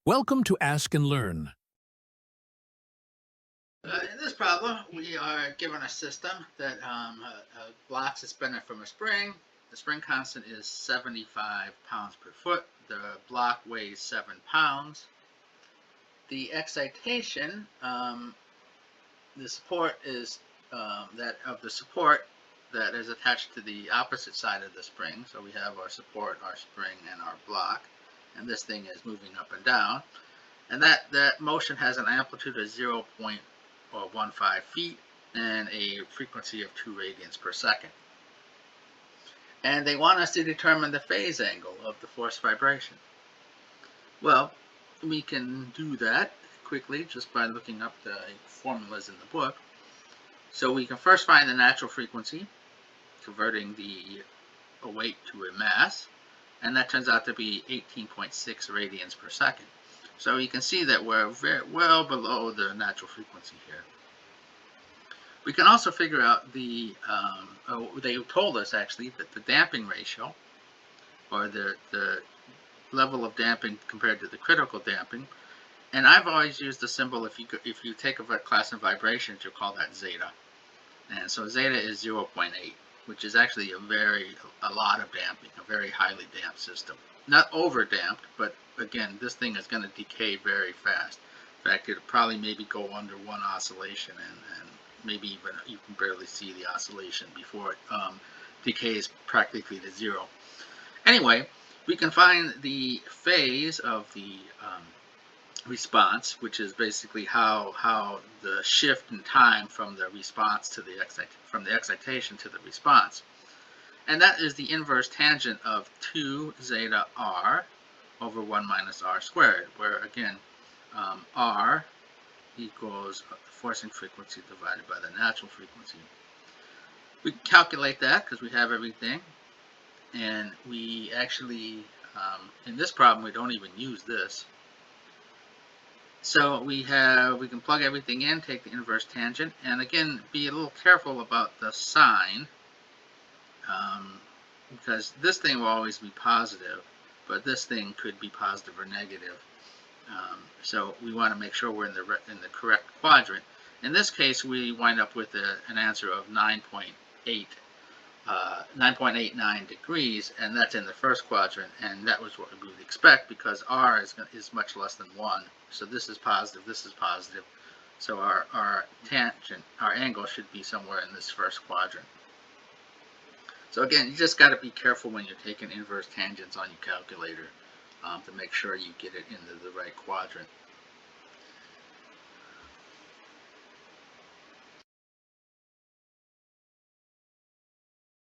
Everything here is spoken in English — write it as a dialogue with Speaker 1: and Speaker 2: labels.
Speaker 1: Welcome to Ask and Learn.
Speaker 2: In this problem, we are given a system that a block suspended from a spring. The spring constant is 75 pounds per foot. The block weighs 7 pounds. The excitation, the support is that of the support that is attached to the opposite side of the spring. So we have our support, our spring, and our block. And this thing is moving up and down. And that motion has an amplitude of 0.15 feet and a frequency of 2 radians per second. And they want us to determine the phase angle of the force vibration. Well, we can do that quickly just by looking up the formulas in the book. So we can first find the natural frequency, converting the weight to a mass, and that turns out to be 18.6 radians per second. So you can see that we're very well below the natural frequency here. We can also figure out they told us actually that the damping ratio, or the level of damping compared to the critical damping, and I've always used the symbol, if you take a class of vibrations, you'll call that zeta. And so zeta is 0.8, which is actually a lot of damping, a very highly damped system. Not over damped, but again, this thing is going to decay very fast. In fact, it'll probably maybe go under one oscillation, and maybe even you can barely see the oscillation before it decays practically to zero. Anyway, we can find the phase of the response, which is basically how the shift in time from the response to from the excitation to the response. And that is the inverse tangent of 2 zeta r over 1 minus r squared, where again, r equals the forcing frequency divided by the natural frequency. We can calculate that because we have everything, and we actually, in this problem, we don't even use this. So we can plug everything in, take the inverse tangent, and again, be a little careful about the sign, because this thing will always be positive, but this thing could be positive or negative. So we want to make sure we're in the correct quadrant. In this case, we wind up with an answer of 9.89 degrees, and that's in the first quadrant, and that was what we would expect because r is much less than 1. So this is positive, so our tangent, our angle should be somewhere in this first quadrant. So again, you just got to be careful when you're taking inverse tangents on your calculator to make sure you get it into the right quadrant.